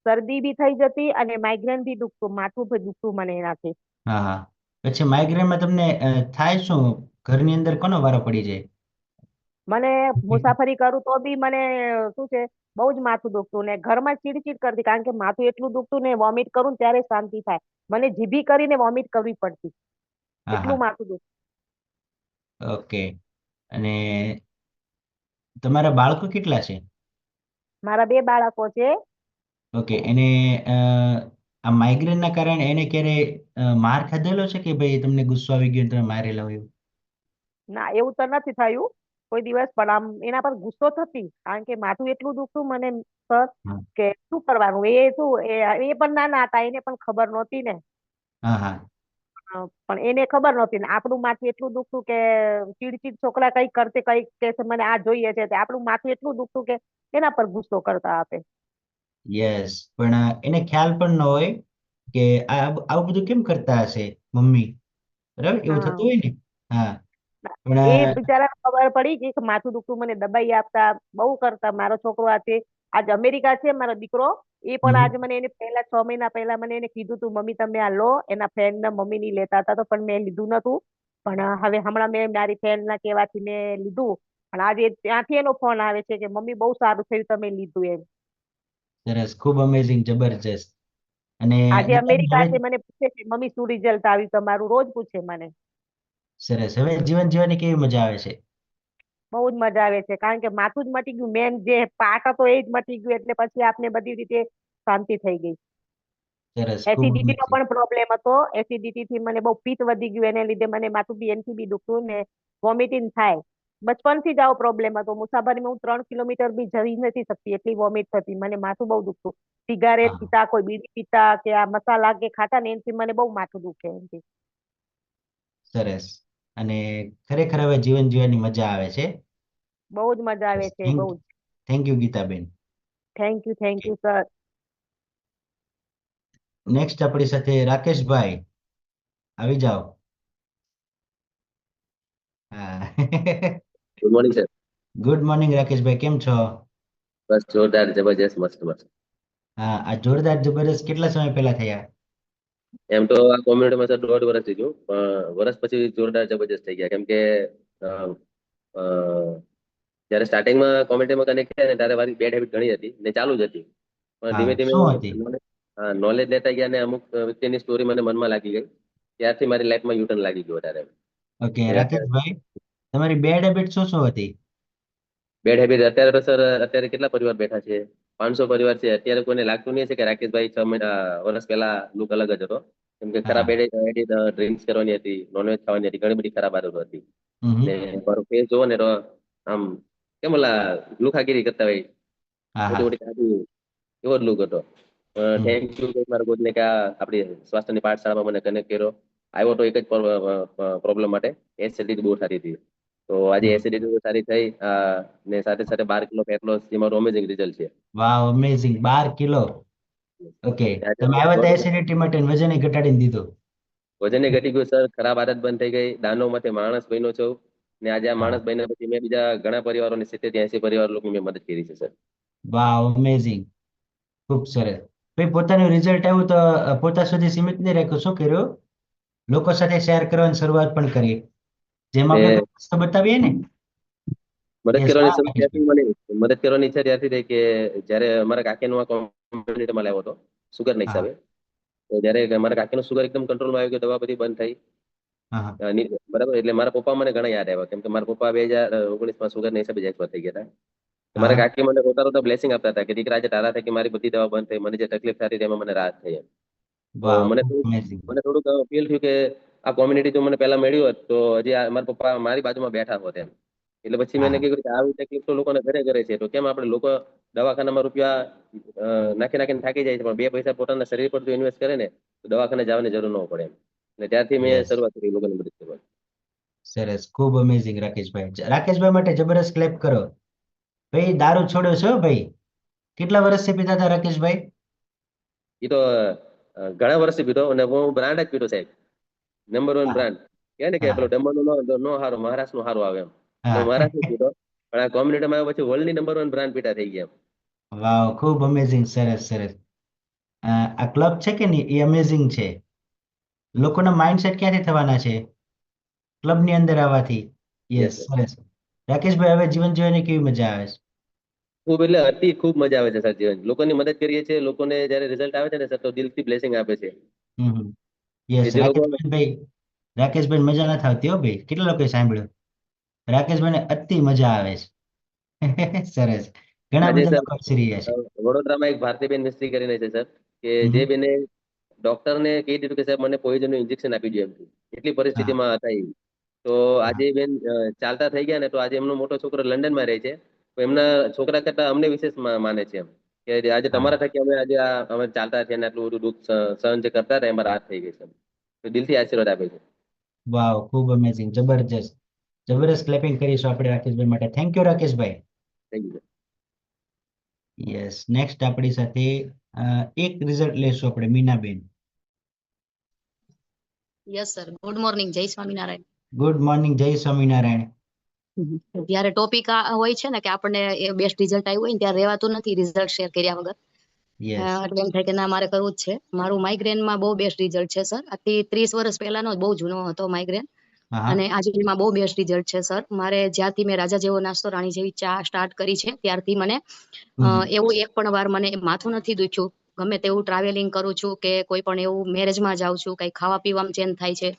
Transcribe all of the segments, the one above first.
શરદી બી થઈ જતી અને માઇગ્રેન બી દુખતું, માથું બી દુખતું મને એનાથી. હા હા. પછી માઇગ્રેનમાં તમને થાય શું? ઘરની અંદર કોનો વારો પડી જાય? મને મુસાફરી કરું તો બી મને શું છે, બહુ જ માથું દુખતું ને ઘરમાં ચીડચીડ કરતી, કારણ કે માથું એટલું દુખતું ને વોમિટ કરું ને ત્યારે શાંતિ થાય. મને જીભી કરીને વોમિટ કરવી પડતી, હા એટલું હા. માથું દુખતું. ઓકે. અને તમારા બાળકો કેટલા છે? મારા બે બાળકો છે. ઓકે. એને આ માઇગ્રેનના કારણે એને ક્યારે માર ખાધેલો છે કે ભાઈ તમને ગુસ્સો આવી ગયો ને તમે મારેલા હોય એવું? ના, એવું તો નથી થયું કોઈ દિવસ, પણ આમ એના પર ગુસ્સો થતી, કારણ કે માથું એટલું દુખતું મને સર, હા કે શું કરવાનું. એ શું એ પણ નાના હતા, એને પણ ખબર નહોતી ને. હા હા. પણ એને ખબર નહોતી ને આપણું માથું એટલું દુખતું કે ચીડચીડ છોકરા કઈ કરતે કઈ કે છે મને આ જોઈએ છે તે આપણું માથું એટલું દુખતું કે એના પર ગુસ્સો કરતા આપે. યસ. પણ એને ખ્યાલ પણ ન હોય કે આવું બધું કેમ કરતા હશે મમ્મી. બરાબર એવું થતું હા. હોય ને. હા. પણ એ બિચારા ખબર પડી ગઈ કે માથું દુખતું મને દબાઈ આપતા, બહુ કરતા. મારો છોકરો આજ અમેરિકા છે, મારો દીકરો. એ પણ હમ, આજ મને એને પહેલા 6 મહિના પહેલા મને એને કીધું તું મમ્મી તમે આ લો, એના ફ્રેન્ડ ના મમ્મી ની લેતા હતા તો પણ મેં લીધું નતું. પણ હવે હમણાં મેં મારી ફ્રેન્ડ ના કહેવાથી મેં લીધું. પણ આજે ત્યાંથી એનો ફોન આવે છે કે મમ્મી બહુ સારું થયું તમે લીધું એમ. સરસ, ખૂબ અમેઝિંગ, જબરજસ્ત. અને આજે ગીતાબેન હવે અમેરિકાથી મને પૂછે છે મમ્મી શું રિઝલ્ટ આવ્યું તમારું, રોજ પૂછે મને. સરસ, હવે જીવન જીવવાની કેવી મજા આવે છે? બહુ જ મજા આવે છે, કારણ કે માથું જ મટી ગયું, મેન જે પાર્ટ હતો એ જ મટી ગયું, એટલે પછી આપને બધી રીતે શાંતિ થઈ ગઈ. સરસ, ખૂબ એસિડિટી નો અમેઝિંગ. પણ પ્રોબ્લેમ હતો. એસિડિટી થી મને બહુ પિત્ત વધી ગયું, એને લીધે મને માથું બી એનથી બી દુખતું ને વોમિટિંગ થાય. બચપનથી જ આવો પ્રોબ્લેમ હતો. મુસાફરીમાં હું 3 કિલોમીટર બી જઈ નથી શકતી, એટલી વોમિટ થતી, મને માથું બહુ દુખતું. સિગારેટ હા, પીતા, કોઈ બીડી પીતા કે આ મસાલા કે ખાતા ને એનાથી મને બહુ માથું દુખે એનાથી. સરસ. અને ખરેખર હવે જીવન જીવવાની મજા આવે છે. બહુ જ મજા આવે છે, બહુ થેન્ક જ. Thank you Gitaben. Thank you sir. Next આપણી સાથે રાકેશભાઈ, આવી જાઓ. હા. Good morning sir. Good morning Rakeshbhai, કેમ છો? બસ જોરદાર, જબરજસ્ત, મસ્ત મસ્ત. હા, આ જોરદાર જબરદસ્ત કેટલા સમય પહેલા થયા? એમ તો આ કોમ્યુનિટીમાં સર 1.5 વર્ષ થઈ ગયું, પણ વર્ષ પછી જોરદાર જબરજસ્ત થઈ ગયા. કેમ કે અ, અ, જ્યારે સ્ટાર્ટિંગમાં કોમ્યુનિટીમાં કનેક્ટ થયા ને ત્યારે મારી બેડ હેબિટ ઘણી હતી ને ચાલુ જ હતી. પણ હા, ધીમે ધીમે શું હતી? નોલેજ લેતા ગયા ને અમુક વ્યક્તિની સ્ટોરી મને મનમાં લાગી ગઈ. ત્યારથી મારી લાઈફમાં યુટર્ન લાગી ગયો વધારે. ઓકે ને અત્યારે રાકેશભાઈ, તમારી બેડ હેબિટ શું શું હતી? બેડ હેબિટ અત્યારે તો સર, અત્યારે કેટલા પરિવાર બેઠા છે? 500 પરિવાર છે. અત્યારે કોઈને લાગતું નહીં છે કે રાકેશભાઈ 6 મહિના વર્ષ પહેલા લુક અલગ જ હતો. કેમ કે ખરાબ હા. હેબિટ ડ્રિંક્સ કરવાની હતી, નોનવેજ ખાવાની હતી, ઘણી બધી ખરાબ આદતો હતી. ને હમ. મારો ફેસ જોવો ને તો આમ કેમ ઓલા લુખાગીરી કરતા હોય, હા મોટી હા. મોટી દાઢી, એવો જ લુક હતો. હમ. થેન્ક યુ મારા કોચને કે આપણી સ્વાસ્થ્યની પાઠશાળામાં મને કનેક્ટ કર્યો. આવ્યો તો એક જ પ્રોબ્લેમ માટે, એસિડિટી બહુ સારી હતી. તો આજે હમ. એસિડિટી સારી થઈ, ને સાથે સાથે 12 કિલો ફેટ લોસ, એ મારું અમેઝિંગ રિઝલ્ટ છે. વાવ, અમેઝિંગ, 12 કિલો. ઓકે. ને આજે તમે આવ્યા હતા એસિડિટી માટે ને વજન ઘટાડીને દીધું. વજને ઘટી ગયું સર, ખરાબ આદત બંધ થઈ ગઈ, દાનવમાંથી માણસ બન્યો છું. ને આજે આ હા. માણસ બન્યા પછી મેં બીજા ઘણા પરિવારોને 70 થી 80 પરિવાર લોકોની મેં મદદ કરી છે સર. વાવ, અમેઝિંગ, ખૂબ સરસ. ભાઈ પોતાનું રિઝલ્ટ આવ્યું તો પોતા સુધી સીમિત નહીં રાખ્યું, શું કર્યું? લોકો સાથે શેર કરવાની શરૂઆત પણ કરી. જેમ આપણે ને કોઈ વસ્તુ બતાવીએ ને. મદદ યસ, કરવાની હા શરૂ ત્યારથી રાકેશભાઈ. મને મદદ કરવાની ઈચ્છા ત્યારથી થઈ કે જ્યારે મારા કાકીનો આ કોમ્યુનિટીમાં લાવ્યો હતો સુગરના હા હિસાબે. તો જ્યારે મારા કાકીનું સુગર એકદમ કંટ્રોલમાં આવી ગયું, દવા બધી બંધ થઈ. હા હા. બરાબર, એટલે મારા પપ્પા મને ઘણા યાદ આવ્યા, કેમ કે મારા પપ્પા 2019માં સુગરના હિસાબે જ expire થઈ ગયા હતા. તો મારા હા. કાકી મને રોતા રોતા બ્લેસિંગ આપતા હતા કે દીકરા આજે તારા થકી મારી બધી દવા બંધ થઈ, મને જે તકલીફ થતી હતી એમાં મને રાહત થઈ એમ. તો વાવ, ખૂબ અમેઝિંગ. મને થોડુંક ફીલ થયું કે આ કોમ્યુનિટી જો મને પહેલા મળ્યું હોત તો હજી મારા પપ્પા મારી બાજુમાં બેઠા હોત એમ. એટલે પછી મેં હા. કીધું કે આવી તકલીફ તો લોકોને ઘરે ઘરે છે, તો કેમ આપણે લોકો દવાખાનામાં રૂપિયા નાખી નાખીને થાકી જાય છે, પણ બે પૈસા પોતાના શરીર પર જો ઇન્વેસ્ટ કરે ને તો દવાખાને જવાની જરૂર ન પડે એમ. એટલે ત્યારથી મેં યસ. શરૂઆત કરી લોકોની મદદ કરવાની. સરસ, ખૂબ અમેઝિંગ રાકેશભાઈ. રાકેશભાઈ માટે જબરદસ્ત ક્લેપ કરો. ભાઈ દારૂ છોડ્યો છે હો ભાઈ. કેટલા વર્ષથી પીતા હતા રાકેશભાઈ? એ તો ઘણા વર્ષથી પીધો, અને હું બ્રાન્ડ જ પીધો સાહેબ, નંબર 1 હા બ્રાન્ડ. કહે ને કે હા પેલો ડમરનો નો હારો, મહારાષ્ટ્રનો હારો આવે એમ. એટલે હું હા. મહારાષ્ટ્ર પીધો, પણ આ કોમ્યુનિટીમાં આવ્યા પછી વર્લ્ડની નંબર 1 બ્રાન્ડ પીટા થઈ ગયા. વાવ, ખૂબ અમેઝિંગ, સરસ સરસ. આ ક્લબ છે કે નહીં એ અમેઝિંગ છે. લોકોના માઇન્ડસેટ ક્યાંથી થવાના છે? ક્લબની અંદર આવવાથી. Yes, Yes, sir. સરસ. રાકેશભાઈ, હવે જીવન જીવવાની કેવી મજા આવે છે? ખૂબ એટલે અતિ ખૂબ મજા આવે છે સર જીવન. લોકોની મદદ કરીએ છીએ. લોકોને જ્યારે રિઝલ્ટ આવે છે ને સર તો દિલથી બ્લેસિંગ આપે છે. યસ, કે જે લોકો રાકેશભાઈ મજા નથી આવતી હો ભાઈ. કેટલા લોકોએ સાંભળ્યું? રાકેશભાઈને અતિ મજા આવે છે. સરસ. ઘણા આજે બધા સર લોકો હસી રહ્યા છે. વડોદરામાં એક ભારતીબેન મિસ્ત્રી કરીને છે સર કે હમ. જે બેને ડોક્ટરને કહી દીધું કે સાહેબ મને પોઈઝનનું ઇન્જેક્શન આપી દો એમ. એટલી પરિસ્થિતિમાં હતા એ. તો આજે બેન ચાલતા થઈ ગયા ને તો આજે એમનો મોટો છોકરો લંડનમાં રહે છે. તો એમના છોકરા કરતા અમને વિશેષ માને છે એમ કે આજે તમારા થકી અમે આજે અમે ચાલતા થયા ને આટલું બધું દુઃખ સહન જે કરતા હતા એમાં રાહત થઈ ગઈ છે. તો દિલથી આશીર્વાદ આપે છે. વાવ, ખૂબ અમેઝિંગ, જબરજસ્ત. જબરદસ્ત ક્લેપિંગ કરીશું આપણે રાકેશભાઈ માટે. થેન્ક યુ રાકેશભાઈ. Thank you. યસ, નેક્સ્ટ આપણી સાથે એક રિઝલ્ટ લેશું આપણે, મીનાબેન. Yes sir, good morning, Jai Swaminarayan. Good morning, Jai Swaminarayan. જ્યારે ટોપિક હોય છે ને કે આપણને બેસ્ટ રિઝલ્ટ આવ્યું હોય ને ત્યારે રહેવાતું નથી રિઝલ્ટ શેર કર્યા વગર. યસ. એટલે એમ થાય કે ના મારે કરવું જ છે. મારું માઇગ્રેનમાં બહુ બેસ્ટ રિઝલ્ટ છે સર. આથી 30 વર્ષ પહેલાનો બહુ જૂનો હતો માઇગ્રેન અને આજે એમાં બહુ બેસ્ટ રિઝલ્ટ છે સર. મારે જ્યારથી મેં રાજા જેવો નાસ્તો રાણી જેવી ચા સ્ટાર્ટ કરી છે ત્યારથી મને એવું એક પણ વાર મને માથું નથી દુખ્યું. ગમે તેવું ટ્રાવેલિંગ કરું છું કે કોઈ પણ એવું મેરેજમાં જાઉં છું, કઈ ખાવા પીવામાં ચેન્જ થાય છે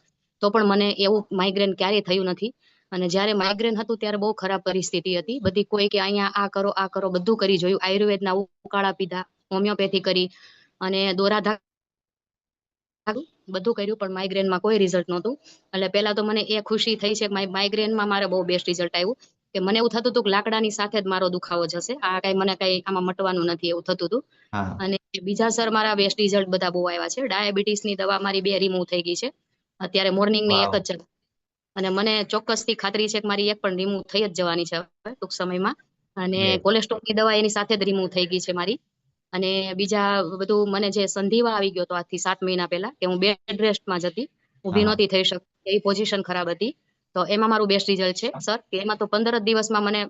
તો પણ મને એવું માઇગ્રેન ક્યારેય થયું નથી. અને જ્યારે માઇગ્રેન હતું ત્યારે બહુ ખરાબ પરિસ્થિતિ હતી. બધી કોઈ કે અહીંયા આ કરો બધું કરી જોયું. આયુર્વેદના ઉકાળા પીધા, હોમિયોપેથી કરી અને દોરા બધું કર્યું પણ માઇગ્રેનમાં કોઈ રિઝલ્ટ નહોતું. એટલે પહેલા તો મને એ ખુશી થઈ છે કે માઇગ્રેનમાં મારે બહુ બેસ્ટ રિઝલ્ટ આવ્યું. કે મને એવું થતું હતું કે લાકડાની સાથે જ મારો દુખાવો જશે, આ કઈ મને કઈ આમાં મટવાનું નથી એવું થતું હતું. અને બીજા સર મારા બેસ્ટ રિઝલ્ટ બધા બહુ આવ્યા છે. ડાયાબિટીસની દવા મારી 2 રિમૂવ થઈ ગઈ છે. અત્યારે મોર્નિંગની એક જ છે અને મને ચોક્કસથી ખાતરી છે કે મારી એક પણ રિમૂવ થઈ જ જવાની છે હવે ટૂંક સમયમાં. અને કોલેસ્ટ્રોલની દવા એની સાથે જ રિમૂવ થઈ ગઈ છે મારી. અને બીજા બધું મને જે સંધિવા આવી ગયો તો આજથી 7 મહિના પહેલા કે હું બેડ રેસ્ટમાં જ હતી, ઊભી નહોતી થઈ શકતી, એવી પોઝિશન ખરાબ હતી. તો એમાં મારું બેસ્ટ રિઝલ્ટ છે સર કે એમાં તો 15 જ દિવસમાં મને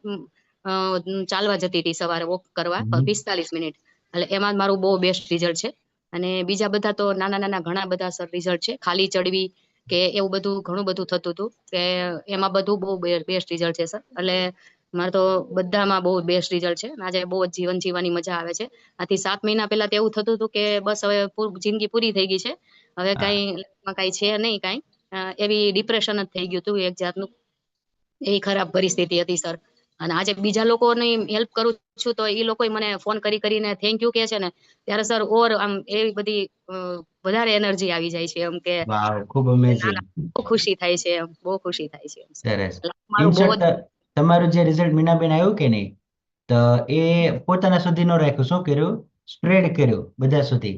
ચાલવા જતી હતી સવારે વોક કરવા 45 મિનિટ. એટલે એમાં મારું બહુ બેસ્ટ રિઝલ્ટ છે. અને બીજા બધા તો નાના ઘણા બધા સર રિઝલ્ટ છે. ખાલી ચડવી કે એવું બધું ઘણું બધું થતું હતું કે એમાં બધું બહુ બેસ્ટ રિઝલ્ટ છે સર. એટલે મારે તો બધામાં બહુ બેસ્ટ રિઝલ્ટ છે. આજે બહુ જ જીવન જીવવાની મજા આવે છે. આથી 7 મહિના પહેલા તો એવું થતું હતું કે બસ હવે જિંદગી પૂરી થઈ ગઈ છે, હવે કઈ છે નહીં કઈ, એવી ડિપ્રેશન જ થઈ ગયું હતું એક જાતનું. એવી ખરાબ પરિસ્થિતિ હતી સર. અને આજે બીજા લોકોની હેલ્પ કરું છું તો એ લોકો મને ફોન કરીને થેન્ક યુ કે છે ને ત્યારે સર ઓર આમ એવી બધી વધારે એનર્જી આવી જાય છે એમ કે વાવ, ખૂબ અમેઝિંગ. બહુ ખુશી થાય છે એમ, બહુ ખુશી થાય છે. સરસ. મારું બહુ જ તમારું જે રિઝલ્ટ મીનાબેન આવ્યું કે નહીં, તો એ પોતાના સુધી ન રાખ્યું, શું કર્યું? સ્પ્રેડ કર્યું બધા સુધી.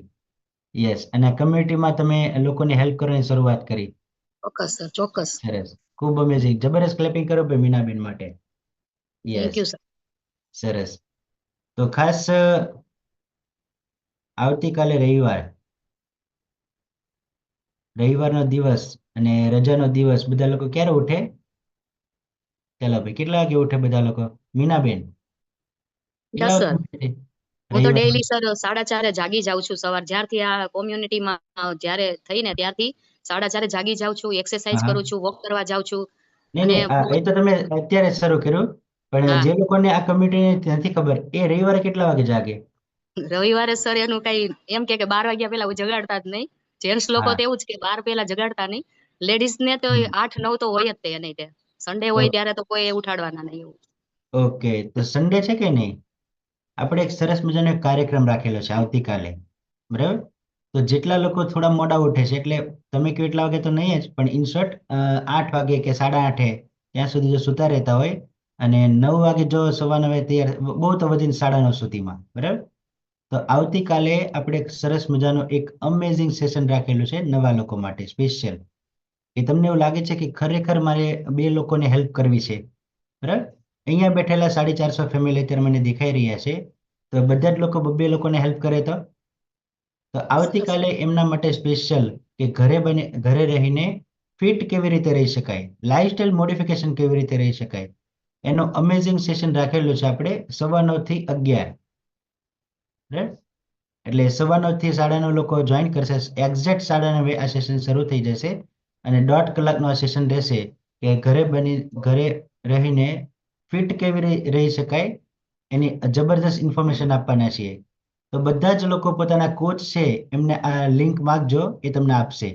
યસ, અને કમ્યુનિટીમાં તમે લોકોને હેલ્પ કરવાની શરૂઆત કરી. ચોક્કસ સર, ચોક્કસ. સરસ, ખૂબ અમેઝિંગ. જબરદસ્ત ક્લેપિંગ કરો ભાઈ મીનાબેન માટે. Thank yes, you sir. સરસ. તો ખાસ આવતીકાલે રવિવારનો દિવસ અને રજાનો દિવસ, બધા લોકો ક્યારે ઉઠે? ચાલો ભાઈ, કેટલા વાગે ઉઠે બધા લોકો? મીનાબેન કેટલા વાગે ઉઠે? હું તો ડેઈલી સર 4:30 જાગી જાઉં છું. સવાર જ્યારથી આ કોમ્યુનિટીમાં જ્યારે થઈને ત્યારથી 4:30 જાગી જાઉં છું, એક્સરસાઇઝ કરું છું, વોક કરવા જાઉં છું. નહીં, એ તો તમે અત્યારે શરૂ કર્યું, પણ જે લોકોને આ કમ્યુનિટી નથી ખબર એ રવિવારે કેટલા વાગે જાગે? રવિવારે સર એનું કઈ એમ કે 12 વાગ્યા પહેલા જગાડતા જ નહીં. જેન્ટ્સ લોકો તો એવું જ કે 12 પહેલા જગાડતા નહીં. લેડીઝ ને તો 8-9 તો હોય જ તે નહીં. તે સન્ડે હોય ત્યારે તો કોઈ ઉઠાડવાના નહીં એવું. ઓકે, તો સન્ડે છે કે નહીં, આપણે એક સરસ મજાનો એક કાર્યક્રમ રાખેલો છે આવતીકાલે, બરાબર? તો જેટલા લોકો થોડા મોડા ઉઠે છે, એટલે તમે કહો એટલા વાગે તો નહીં જ, પણ ઇન શોર્ટ 8 વાગે કે 8:30 ત્યાં સુધી જો સુતા રહેતા હોય અને 9 વાગે જો સવા 9 તૈયાર, બહુ તો વધીને 9:30 સુધીમાં, બરાબર? તો આવતીકાલે આપણે એક સરસ મજાનો એક અમેઝિંગ સેશન રાખેલું છે નવા લોકો માટે સ્પેશિયલ. એ તમને એવું લાગે છે કે ખરેખર મારે 2 લોકોને હેલ્પ કરવી છે, બરાબર? અહીંયા બેઠેલા 450 ફેમિલી અત્યારે મને દેખાઈ રહ્યા છે, તો બધા જ લોકો 2 લોકોને હેલ્પ કરે તો આવતીકાલે એમના માટે સ્પેશિયલ કે ઘરે રહીને ફિટ કેવી રીતે રહી શકાય, લાઈફસ્ટાઈલ મોડિફિકેશન કેવી રીતે રહી શકાય, એનો અમેઝિંગ સેશન રાખેલું છે આપણે 9:15 થી 11, એટલે 9:15 થી 9:30 લોકો જોઈન કરશે. એક્ઝેક્ટ 9:30 આ સેશન શરૂ થઈ જશે અને 1.5 કલાકનું આ સેશન રહેશે કે ઘરે રહીને ફિટ કેવી રહી શકાય એની જબરદસ્ત ઇન્ફોર્મેશન આપવાના છીએ. તો બધા જ લોકો પોતાના કોચ છે એમને આ લિંક માંગજો, એ તમને આપશે.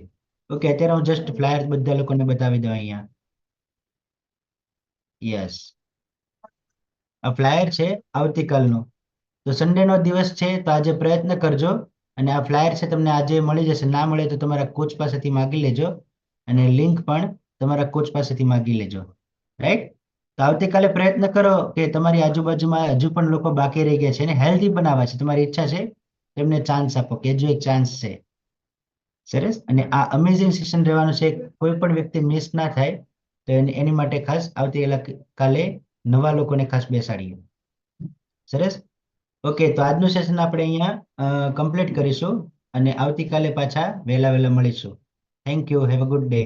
ઓકે, અત્યારે હું જસ્ટ ફ્લાયર બધા લોકોને બતાવી દઉં અહીંયા. યસ, આ ફ્લાયર છે આવતીકાલનું. તો સન્ડે નો દિવસ છે, તો આજે પ્રયત્ન કરજો અને આ ફ્લાયર છે તમને આજે મળી જશે. ના મળે તો તમારા કોચ પાસેથી માગી લેજો અને લિંક પણ તમારા કોચ પાસેથી માગી લેજો. રાઈટ? તો આવતીકાલે પ્રયત્ન કરો કે તમારી આજુબાજુમાં હજુ પણ લોકો બાકી રહી ગયા છે અને હેલ્ધી બનાવવા છે, તમારી ઈચ્છા છે, તેમને ચાન્સ આપો કે હજુ એક ચાન્સ છે. સરસ. અને આ અમેઝિંગ સેશન રહેવાનું છે, કોઈ પણ વ્યક્તિ મિસ ના થાય. તો એની માટે ખાસ આવતીકાલે નવા લોકોને ખાસ બેસાડીએ. સરસ. ઓકે, તો આજનું સેશન આપણે અહીંયા કમ્પ્લીટ કરીશું અને આવતીકાલે પાછા વહેલા મળીશું. Thank you. Have a good day.